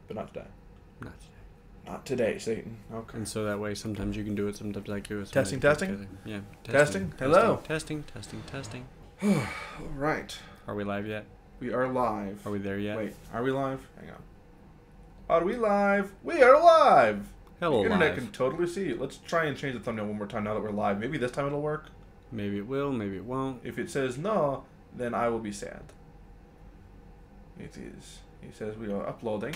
but not today. Not today. Not today, Satan. Okay. And so that way, sometimes you can do it, sometimes I do it. Testing. Yeah. Testing? Hello? Testing. All right. Are we live yet? We are live. Are we there yet? Wait, are we live? Hang on. Are we live? We are live! Hello, the internet live. can totally see you. Let's try and change the thumbnail one more time now that we're live. Maybe this time it'll work. Maybe it will, maybe it won't. If it says no, then I will be sad. It is. He says we are uploading.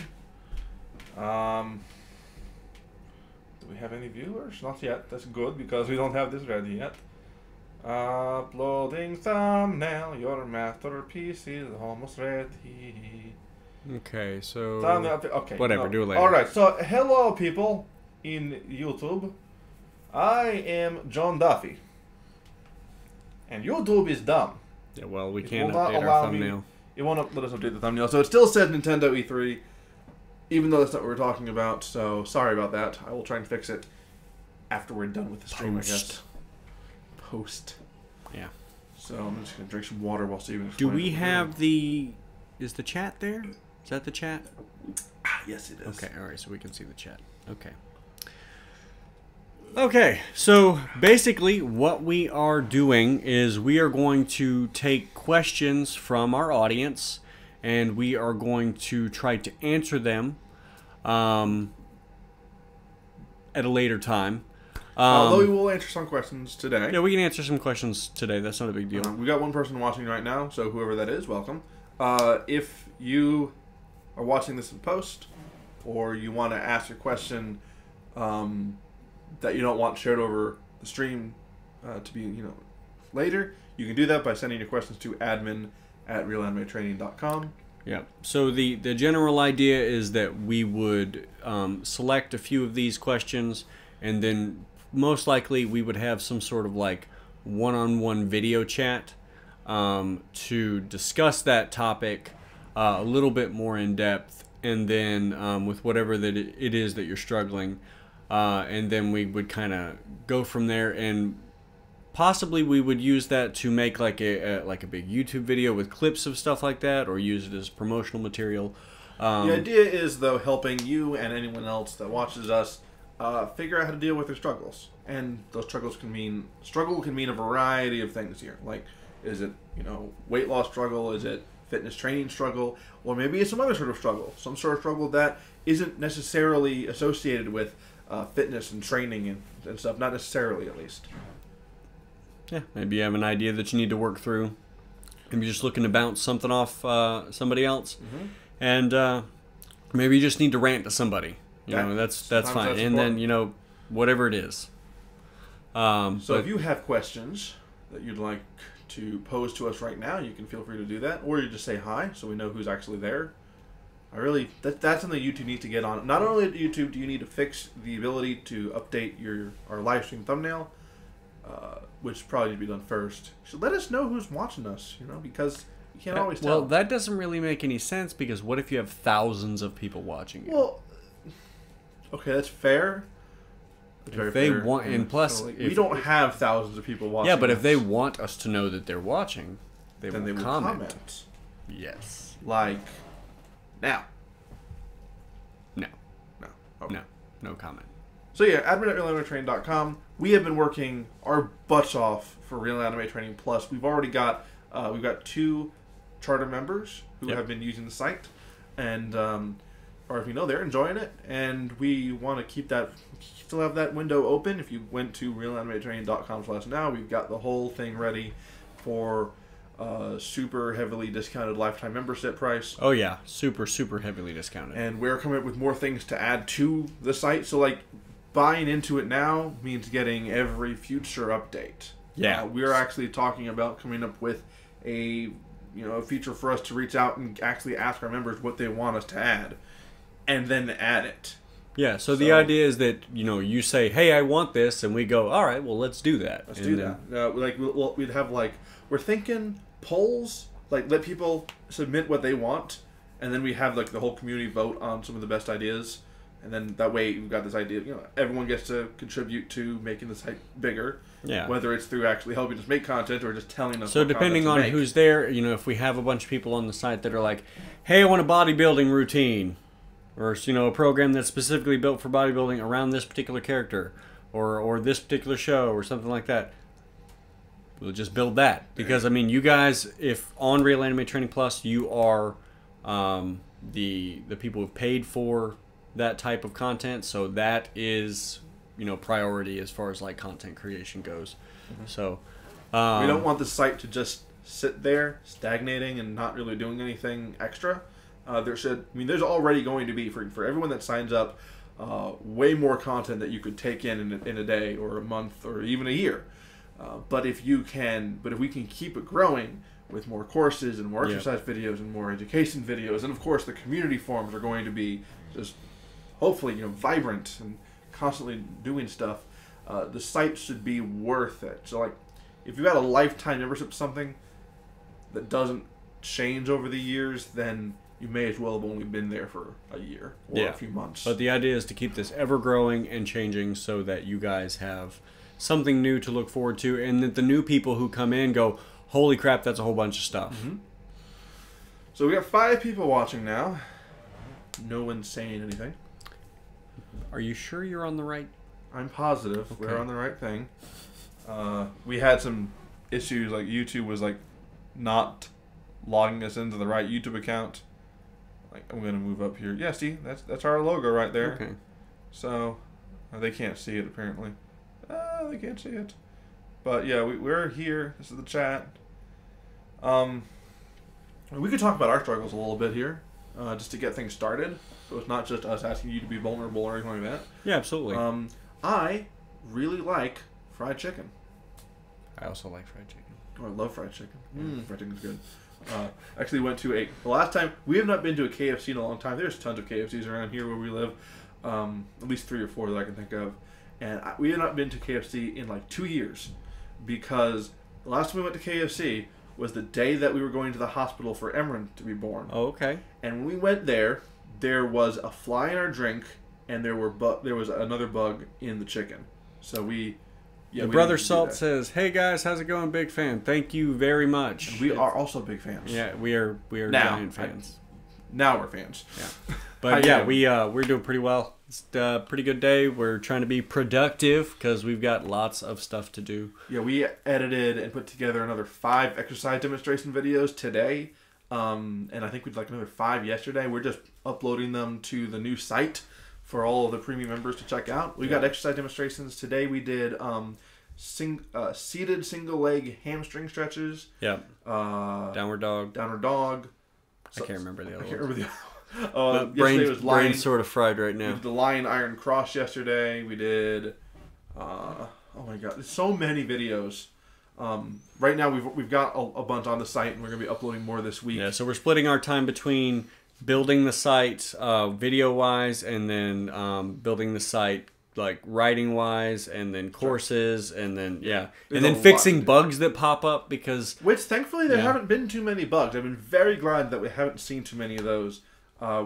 Do we have any viewers? Not yet. That's good because we don't have this ready yet. Uploading thumbnail. Your masterpiece is almost ready. Okay, so... Thumbnail. Okay. Whatever, do it later. Alright, so hello people in YouTube. I am John Duffy. And YouTube is dumb. Yeah, well, we It can't will not update allow our thumbnail. It won't let us update the thumbnail. So it still says Nintendo E3, even though that's not what we're talking about. So sorry about that. I will try and fix it after we're done with the stream, I guess. Post. Yeah. So I'm just going to drink some water while Steven Do we have the... Is the chat there? Is that the chat? Yes, it is. Okay, alright, so we can see the chat. Okay. Okay, so basically what we are doing is we are going to take questions from our audience and we are going to try to answer them at a later time. Although we will answer some questions today. Yeah, we can answer some questions today. That's not a big deal. We got one person watching right now, so whoever that is, welcome. If you are watching this in post or you want to ask a question that you don't want shared over the stream to be, later, you can do that by sending your questions to admin@realanimetraining.com. Yeah. So the general idea is that we would select a few of these questions, and then most likely we would have some sort of like one-on-one video chat to discuss that topic a little bit more in depth, and then with whatever that it is that you're struggling. And then we would kind of go from there, and possibly we would use that to make like a big YouTube video with clips of stuff like that, or use it as promotional material. The idea is, though, helping you and anyone else that watches us figure out how to deal with their struggles. And those struggles can mean a variety of things here. Like, is it weight loss struggle? Is it fitness training struggle? Or maybe it's some other sort of struggle, some sort of struggle that isn't necessarily associated with fitness and training and stuff, not necessarily at least. Yeah, maybe you have an idea that you need to work through. Maybe you're just looking to bounce something off somebody else, and maybe you just need to rant to somebody. That's fine. And then whatever it is. So if you have questions that you'd like to pose to us right now, you can feel free to do that, or you just say hi so we know who's actually there. That's something YouTube needs to get on. Not only at YouTube do you need to fix the ability to update our live stream thumbnail, which probably needs to be done first. So let us know who's watching us, because you can't always tell. Well, that doesn't really make any sense, because what if you have thousands of people watching you? Well, okay, that's fair. If they want, and plus, we don't have thousands of people watching. Yeah, but us. if they want us to know that they're watching, then will they will comment. Yes. Like now. No. Okay. No comment. So yeah, admin@realanimetraining.com. We have been working our butts off for Real Anime Training Plus. We've already got 2 charter members who have been using the site, and or if they're enjoying it, and we want to keep that. Still have that window open. If you went to realanimetraining.com/now, we've got the whole thing ready for super heavily discounted lifetime membership price. Oh yeah, super heavily discounted. And we're coming up with more things to add to the site. So like buying into it now means getting every future update. Yeah, we're actually talking about coming up with a feature for us to reach out and actually ask our members what they want us to add, and then add it. Yeah, so the idea is that you say, "Hey, I want this," and we go, "All right, well, let's do that." Let's do that. We'd have we're thinking polls, let people submit what they want, and then we have the whole community vote on some of the best ideas, and then that way we've got this idea. Everyone gets to contribute to making the site bigger. Yeah. Whether it's through actually helping us make content or just telling us. So depending on who's there, if we have a bunch of people on the site that are like, "Hey, I want a bodybuilding routine," or a program that's specifically built for bodybuilding around this particular character, or this particular show, or something like that. We'll just build that, because I mean, you guys, if on Real Anime Training Plus, you are the people who've paid for that type of content, so that is priority as far as like content creation goes. Mm-hmm. So we don't want the site to just sit there stagnating and not really doing anything extra. There's already going to be for everyone that signs up way more content that you could take in a day or a month or even a year. But if we can keep it growing with more courses and more exercise videos and more education videos, and of course the community forums are going to be just hopefully vibrant and constantly doing stuff. The site should be worth it. So like, if you've got a lifetime membership to something that doesn't change over the years, then you may as well have only been there for a year or a few months. But the idea is to keep this ever growing and changing so that you guys have something new to look forward to, and that the new people who come in go, holy crap, that's a whole bunch of stuff. Mm-hmm. So we got 5 people watching now. No one's saying anything. Are you sure you're on the right? I'm positive we're on the right thing. We had some issues, like YouTube was like not logging us into the right YouTube account. Like, I'm gonna move up here. Yeah, see, that's our logo right there. Okay. So they can't see it apparently. They can't see it. But yeah, we're here. This is the chat. We could talk about our struggles a little bit here, just to get things started. So it's not just us asking you to be vulnerable or anything like that. Yeah, absolutely. I really like fried chicken. I also like fried chicken. Oh, I love fried chicken. Fried chicken's good. Actually went to the last time, we have not been to a KFC in a long time. There's tons of KFCs around here where we live. At least 3 or 4 that I can think of. And we have not been to KFC in like 2 years, because the last time we went to KFC was the day that we were going to the hospital for Emran to be born. Oh, okay. And when we went there was a fly in our drink, and there was another bug in the chicken. So Brother Salt says, "Hey guys, how's it going? Big fan. Thank you very much." And we are also big fans. Yeah, we are giant fans. Now we're fans. Yeah. But yeah, we're doing pretty well. It's a pretty good day. We're trying to be productive because we've got lots of stuff to do. Yeah, we edited and put together another 5 exercise demonstration videos today. And I think we'd like another 5 yesterday. We're just uploading them to the new site for all of the premium members to check out. We got exercise demonstrations today. We did seated single leg hamstring stretches. Yeah. Downward dog. I can't remember the other one. I can't remember the other brain sort of fried right now. We did the lion iron cross yesterday. We did, oh my god, there's so many videos. Right now we've got a bunch on the site, and we're gonna be uploading more this week. Yeah, so we're splitting our time between building the site video wise, and then building the site like writing wise, and then courses, and then and then fixing bugs that pop up, because thankfully there haven't been too many bugs. I've been very glad that we haven't seen too many of those.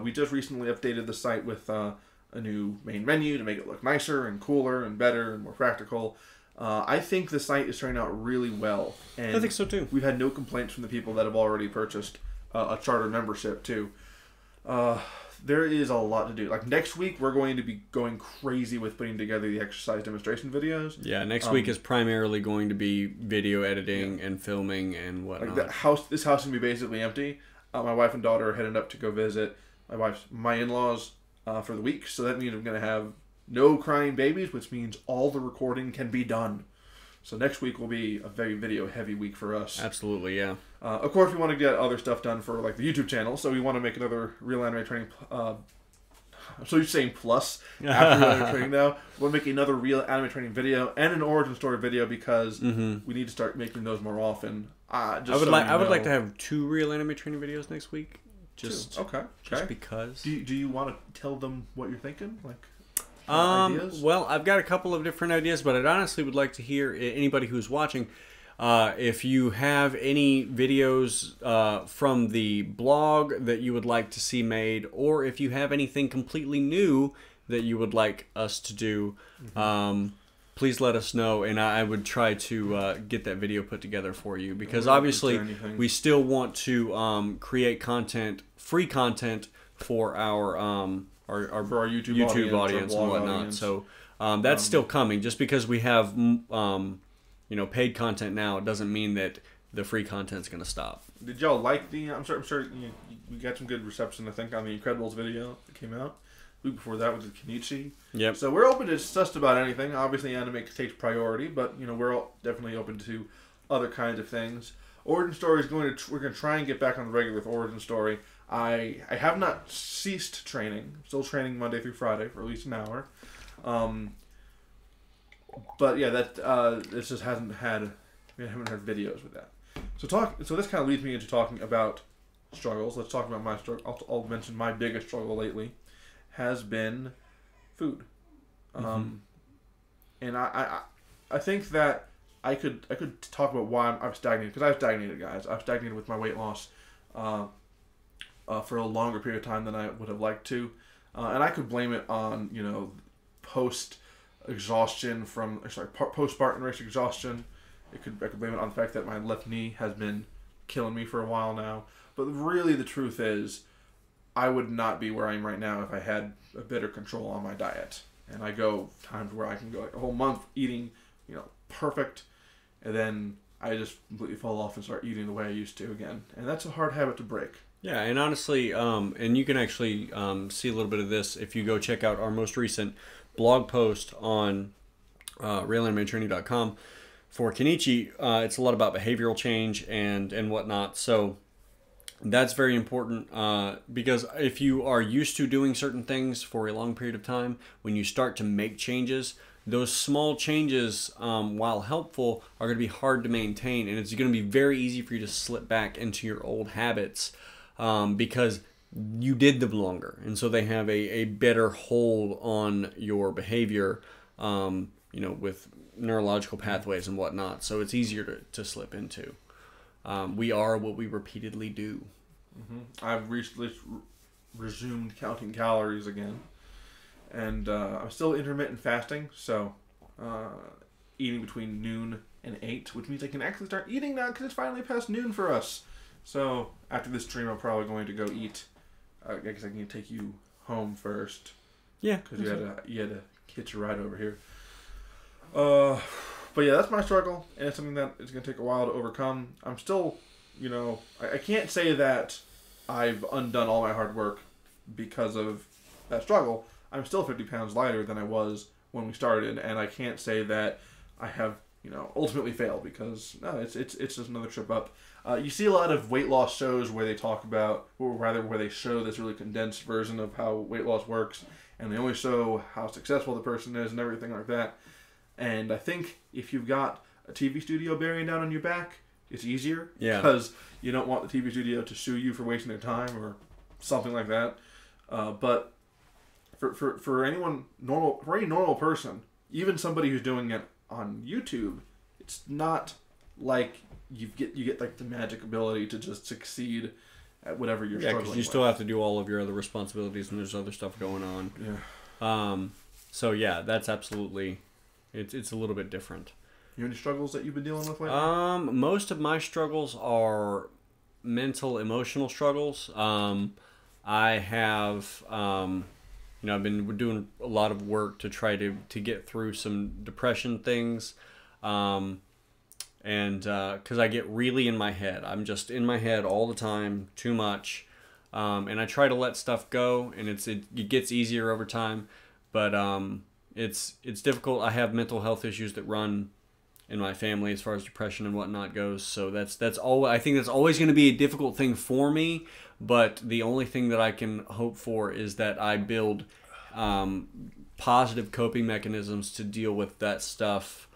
We just recently updated the site with a new main menu to make it look nicer and cooler and better and more practical. I think the site is turning out really well. And I think so too. We've had no complaints from the people that have already purchased a charter membership too. There is a lot to do. Like next week, we're going to be going crazy with putting together the exercise demonstration videos. Yeah, next week is primarily going to be video editing and filming and whatnot. Like this house is going to be basically empty. My wife and daughter are heading up to go visit my in-laws for the week, so that means I'm going to have no crying babies, which means all the recording can be done. So next week will be a very video-heavy week for us. Absolutely, yeah. Of course, we want to get other stuff done for like the YouTube channel, so we want to make another Real Anime Training. So you're saying plus after Real Anime Training now? We'll make another Real Anime Training video and an origin story video, because we need to start making those more often. I would like to have 2 Real Anime Training videos next week. Just because. Do you want to tell them what you're thinking? Ideas? Well, I've got a couple of different ideas, but I'd honestly would like to hear anybody who's watching. If you have any videos from the blog that you would like to see made, or if you have anything completely new that you would like us to do, please let us know, and I would try to get that video put together for you, because obviously we still want to create content, free content for our for our YouTube audience our and blog whatnot. audience. So that's still coming. Just because we have paid content now, it doesn't mean that the free content's going to stop. Did y'all like the? I'm sure we got some good reception. I think on the Incredibles video that came out. The week before that was the Kenichi. Yep. So we're open to just about anything. Obviously, anime takes priority, but we're all definitely open to other kinds of things. Origin Story is we're going to try and get back on the regular with Origin Story. I have not ceased training. I'm still training Monday through Friday for at least an hour. But yeah, this just haven't had videos with that. So this kind of leads me into talking about struggles. Let's talk about my struggle. I'll mention my biggest struggle lately has been food. And I think that I could talk about why I've stagnated, because I've stagnated, guys. I've stagnated with my weight loss for a longer period of time than I would have liked to, and I could blame it on post Spartan race exhaustion. I could blame it on the fact that my left knee has been killing me for a while now. But really, the truth is, I would not be where I am right now if I had a better control on my diet. And I go times where I can go like a whole month eating, perfect, and then I just completely fall off and start eating the way I used to again. And that's a hard habit to break. Yeah, and honestly, and you can actually see a little bit of this if you go check out our most recent blog post on RealAnimeTraining.com for Kenichi. It's a lot about behavioral change and whatnot. So that's very important because if you are used to doing certain things for a long period of time, when you start to make changes, those small changes, while helpful, are going to be hard to maintain, and it's going to be very easy for you to slip back into your old habits because you did them longer, and so they have a better hold on your behavior, with neurological pathways and whatnot. So it's easier to slip into. We are what we repeatedly do. I've recently resumed counting calories again, and I'm still intermittent fasting, so eating between noon and 8, which means I can actually start eating now because it's finally past noon for us. So after this stream, I'm probably going to go eat. I guess I can take you home first. Yeah, because you had to hitch a ride over here. But yeah, that's my struggle, and it's something that is going to take a while to overcome. I'm still, I can't say that I've undone all my hard work because of that struggle. I'm still 50 pounds lighter than I was when we started, and I can't say that I have, ultimately failed, because no, it's just another trip up. You see a lot of weight loss shows where they talk about, or rather where they show this really condensed version of how weight loss works, and they only show how successful the person is and everything like that. And I think if you've got a TV studio bearing down on your back, it's easier. Yeah. Because you don't want the TV studio to sue you for wasting their time or something like that. But for any normal person, even somebody who's doing it on YouTube, it's not like you get like the magic ability to just succeed at whatever you're struggling with. Yeah, because you still have to do all of your other responsibilities, and there's other stuff going on. Yeah. So yeah, that's absolutely, it's a little bit different. You have any struggles that you've been dealing with lately? Most of my struggles are mental, emotional struggles. I have, I've been doing a lot of work to try to get through some depression things. And because I get really in my head. I'm just in my head all the time, too much. And I try to let stuff go, and it gets easier over time. But it's difficult. I have mental health issues that run in my family as far as depression and whatnot goes. So that's all. I think that's always going to be a difficult thing for me. But the only thing that I can hope for is that I build positive coping mechanisms to deal with that stuff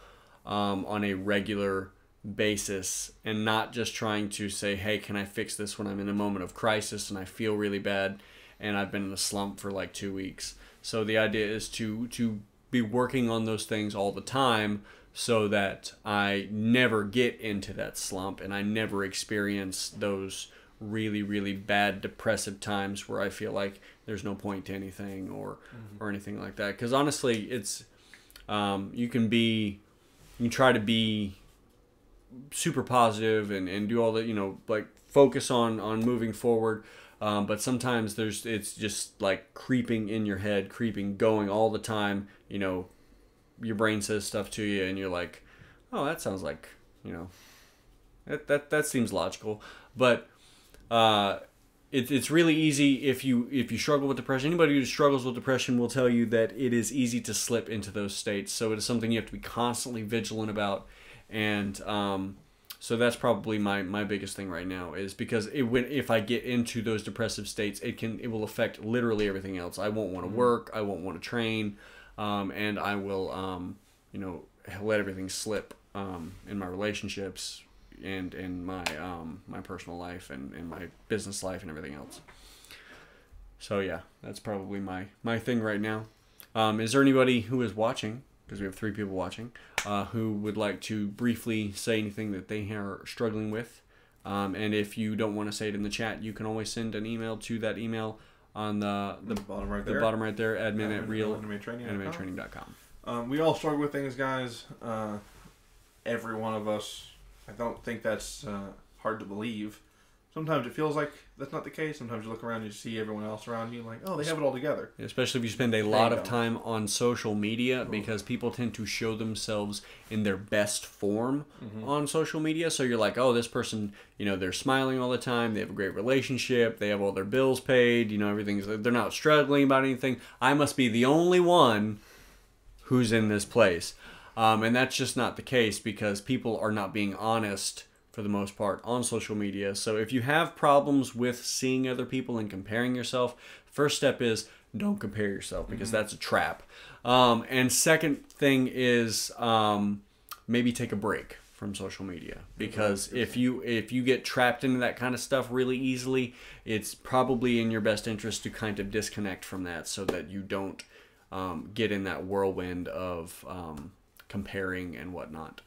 on a regular basis, and not just trying to say, hey, can I fix this when I'm in a moment of crisis and I feel really bad and I've been in a slump for like 2 weeks. So the idea is to be working on those things all the time so that I never get into that slump and I never experience those really, really bad depressive times where I feel like there's no point to anything or anything like that. Because honestly, it's you can try to be super positive and do all that, like focus on moving forward. But sometimes it's just like creeping in your head, going all the time. You know, your brain says stuff to you, and you're like, oh, that sounds like, you know, that seems logical. But it's really easy if you struggle with depression. Anybody who struggles with depression will tell you that it is easy to slip into those states. So it is something you have to be constantly vigilant about. And so that's probably my biggest thing right now, is because if I get into those depressive states, it will affect literally everything else. I won't want to work. I won't want to train, and I will let everything slip in my relationships and in my personal life and my business life and everything else. So yeah, that's probably my thing right now. Is there anybody who is watching, because we have 3 people watching, who would like to briefly say anything that they are struggling with? And if you don't want to say it in the chat, you can always send an email to that email on the bottom right there, admin at realanimetraining.com. We all struggle with things, guys. Every one of us. I don't think that's hard to believe. Sometimes it feels like that's not the case. Sometimes you look around and you see everyone else around you like, oh, they have it all together. Especially if you spend a lot of time on social media, because people tend to show themselves in their best form on social media. So you're like, oh, this person, they're smiling all the time. They have a great relationship. They have all their bills paid. They're not struggling about anything. I must be the only one who's in this place. And that's just not the case, because people are not being honest for the most part on social media. So if you have problems with seeing other people and comparing yourself, first step is don't compare yourself, because that's a trap. And second thing is maybe take a break from social media, because if you get trapped into that kind of stuff really easily, it's probably in your best interest to kind of disconnect from that, so that you don't get in that whirlwind of comparing and whatnot.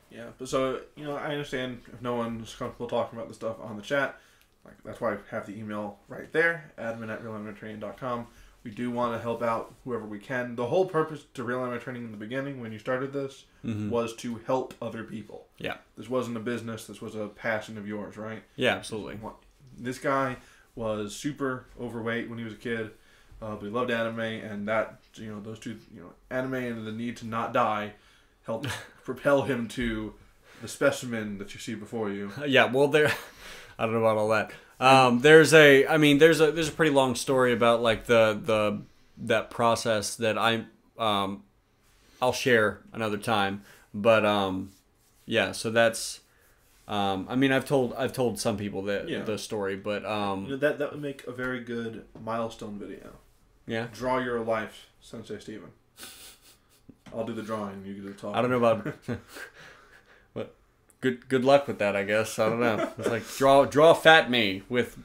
Yeah, but so, I understand if no one's comfortable talking about this stuff on the chat. Like, that's why I have the email right there, admin at realanimetraining.com. We do want to help out whoever we can. The whole purpose to Real Anime Training in the beginning, when you started this, was to help other people. Yeah. This wasn't a business. This was a passion of yours, right? Yeah, absolutely. This guy was super overweight when he was a kid, but he loved anime, and that, those two, anime and the need to not die helped propel him to the specimen that you see before you. Yeah, well, I don't know about all that. There's a pretty long story about like that process that I'll share another time. But yeah, so that's I've told some people the story, but that would make a very good milestone video. Yeah. Draw your life, Sensei Steven. I'll do the drawing. You do the talking. I don't know about. What? Good luck with that, I guess. I don't know. It's like draw fat me with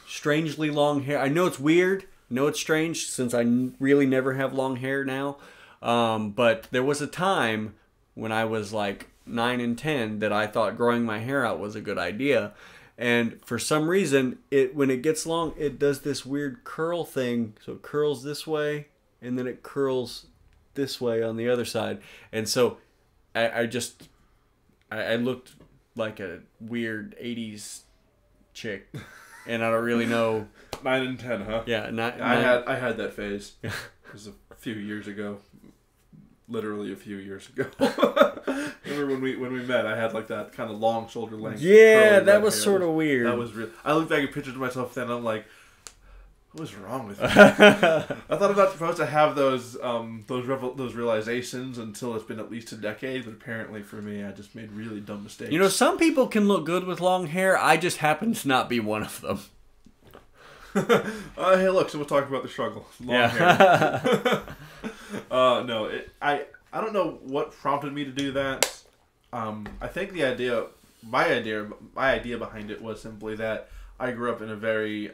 strangely long hair. I know it's weird. I know it's strange, since I really never have long hair now. But there was a time when I was like 9 and 10 that I thought growing my hair out was a good idea. And for some reason, when it gets long, it does this weird curl thing. So it curls this way, and then it curls this way on the other side. And so I looked like a weird 80s chick, and I don't really know. 9 and 10, huh? Yeah, I had that phase. It was a few years ago. Literally a few years ago. Remember when we met, I had like that kind of long shoulder length. Yeah, that was sort of weird. That was real. I looked back at pictures of myself then, and I'm like, what was wrong with me? I thought I'm not supposed to have those realizations until it's been at least a decade, but apparently for me, I just made really dumb mistakes. Some people can look good with long hair. I just happen to not be one of them. Hey, look, someone's talking about the struggle. Long hair. No, I don't know what prompted me to do that. I think my idea behind it was simply that I grew up in a very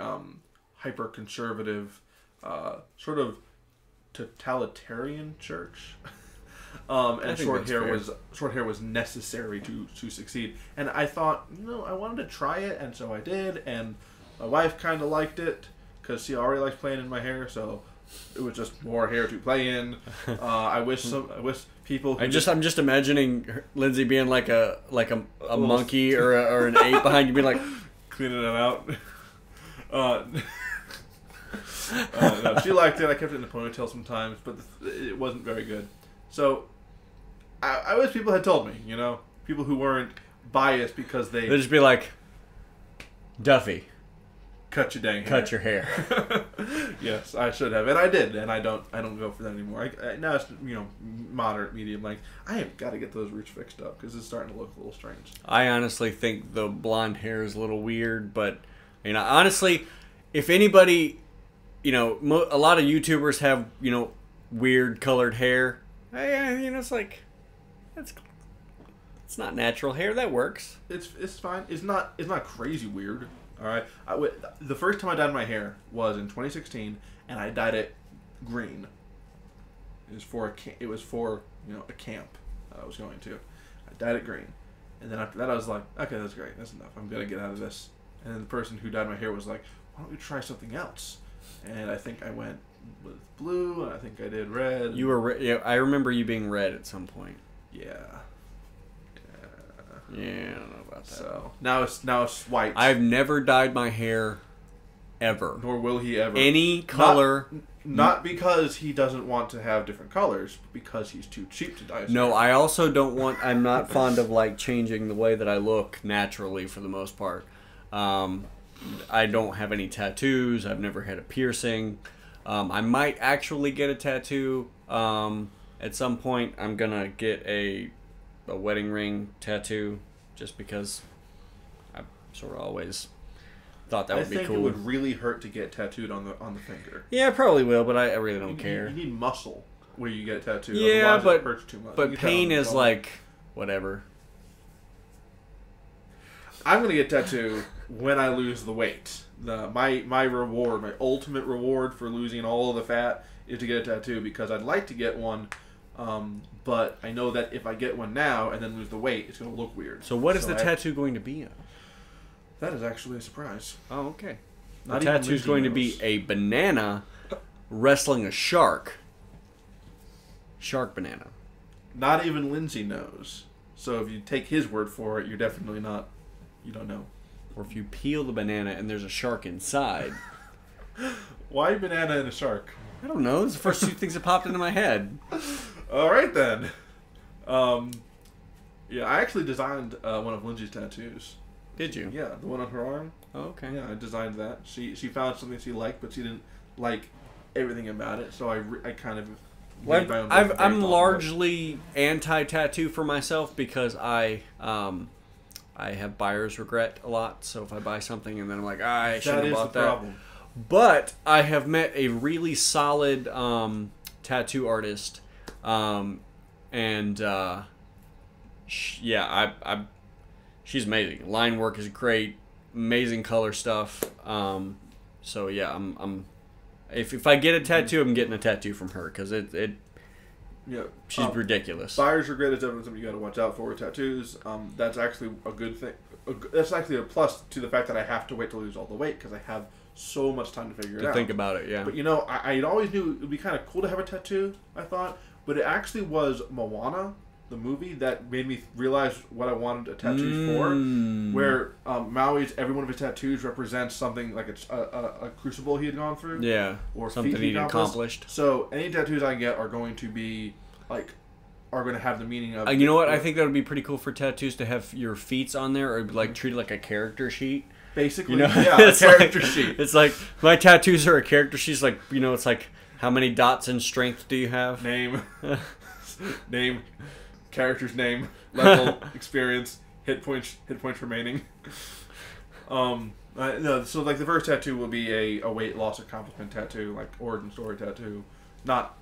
hyper-conservative, sort of totalitarian church. And short hair was necessary to succeed. And I thought, I wanted to try it, and so I did. And my wife kind of liked it because she already likes playing in my hair, so it was just more hair to play in. I wish people. I'm just imagining Lindsay being like a monkey or an ape behind you, being like cleaning it out. Uh, no, she liked it. I kept it in a ponytail sometimes, but it wasn't very good. So, I wish people had told me, you know, people who weren't biased because they'd just be like, Duffy, cut your dang hair. Cut your hair. Yes, I should have, and I did, and I don't go for that anymore. Now it's, you know, moderate, medium. Like, I have got to get those roots fixed up because it's starting to look a little strange. I honestly think the blonde hair is a little weird, but you know, honestly, if anybody, you know, a lot of YouTubers have, you know, weird colored hair. You know, it's like it's not natural hair. That works. It's fine. It's not crazy weird. All right. The first time I dyed my hair was in 2016, and I dyed it green. It was for you know, a camp I was going to. I dyed it green, and then after that I was like, okay, that's great. That's enough. I'm gonna get out of this. And then the person who dyed my hair was like, why don't we try something else? And I think I went with blue, and I think I did red. You were yeah, I remember you being red at some point. Yeah. Yeah, I don't know about that. So now it's white. I've never dyed my hair ever. Nor will he ever. Any color. Not because he doesn't want to have different colors, but because he's too cheap to dye his No, hair. I also don't want. I'm not fond of like changing the way that I look naturally for the most part. I don't have any tattoos. I've never had a piercing. I might actually get a tattoo at some point. I'm gonna get a wedding ring tattoo just because I sort of always thought that would be cool. I think it would really hurt to get tattooed on the finger. Yeah, it probably will, but I really don't care. You need muscle where you get it tattooed. Yeah, Otherwise it hurts too much. But pain is like whatever. I'm gonna get a tattoo when I lose the weight. My reward, my ultimate reward for losing all of the fat is to get a tattoo, because I'd like to get one, but I know that if I get one now and then lose the weight, it's gonna look weird. So what is the tattoo going to be of? That is actually a surprise. Oh, okay. The Not tattoo is going to be a banana wrestling a shark. Shark banana. Not even Lindsay knows. So if you take his word for it, you're definitely not. You don't know. Or if you peel the banana and there's a shark inside. Why banana and a shark? I don't know. It's the first two things that popped into my head. All right then. Yeah, I actually designed one of Lindsay's tattoos. Did you? Yeah, the one on her arm. Oh, okay. Yeah, I designed that. She found something she liked, but she didn't like everything about it. So I kind of. Well, I'm largely anti-tattoo for myself because I have buyer's regret a lot. So if I buy something and then I'm like, I should have bought that. Problem. But I have met a really solid tattoo artist, she's amazing. Line work is great, amazing color stuff. So yeah, if I get a tattoo, I'm getting a tattoo from her because yeah, she's ridiculous. Buyer's regret is definitely something you got to watch out for with tattoos. That's actually a good thing. That's actually a plus to the fact that I have to wait to lose all the weight because I have so much time to figure it out. To think about it, yeah. But you know, I always knew it would be kind of cool to have a tattoo, I thought. But it actually was Moana, the movie, that made me realize what I wanted a tattoo for. Where Maui's, every one of his tattoos represents something like a crucible he had gone through. Yeah. Or something he accomplished. So any tattoos I get are going to be are going to have the meaning of. You know what? I think that would be pretty cool for tattoos to have your feats on there, or like treated like a character sheet. Basically, you know? Yeah, a character sheet. It's like my tattoos are a character sheet. It's like, you know, it's like how many dots in strength do you have? Name, character's name, level, experience, hit points remaining. No, so like the first tattoo will be a weight loss accomplishment tattoo, like origin story tattoo. Not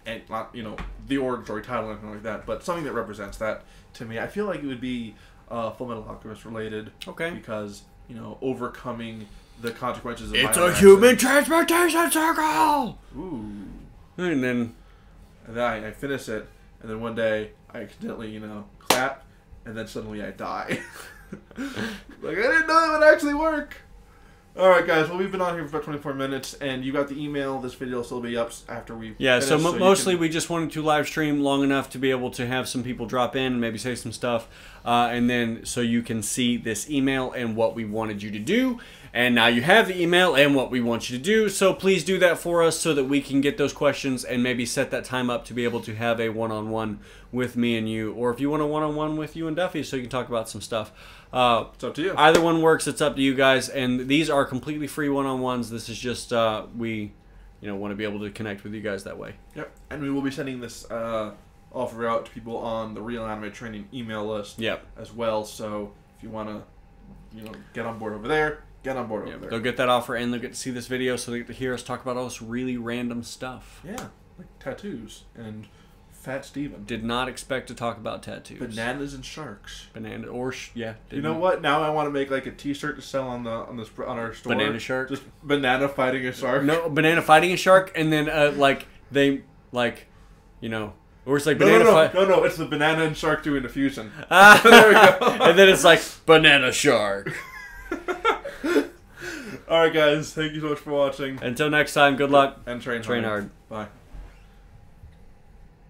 you know, the origin story title or anything like that, but something that represents that to me. I feel like it would be Full Metal Alchemist related. Okay. Because, you know, overcoming the consequences of it's a human transportation circle! Ooh. And then I finish it, and then one day I accidentally, you know, clap, and then suddenly I die. Like, I didn't know that would actually work. Alright guys, well we've been on here for about 24 minutes, and you got the email. This video will still be up after we finish, so mostly we just wanted to live stream long enough to be able to have some people drop in and maybe say some stuff, and then so you can see this email and what we wanted you to do. And now you have the email and what we want you to do, so please do that for us so that we can get those questions and maybe set that time up to be able to have a one-on-one with me and you, or if you want a one-on-one with you and Duffy so you can talk about some stuff. It's up to you. Either one works. It's up to you guys, and these are completely free one-on-ones. This is just we want to be able to connect with you guys that way. Yep, and we will be sending this offer out to people on the Real Anime Training email list as well, so if you want to get on board over there, get on board over there. They'll get that offer and they'll get to see this video so they get to hear us talk about all this really random stuff. Yeah, like tattoos and Fat Steven. Did not expect to talk about tattoos. Bananas and sharks. You know what? Now I want to make like a T-shirt to sell on our store. Banana shark. Just banana fighting a shark. No, banana fighting a shark, and then or it's like banana. No, it's the banana and shark doing the fusion. There we go. And then it's like banana shark. All right, guys. Thank you so much for watching. Until next time, good luck and train hard. Bye.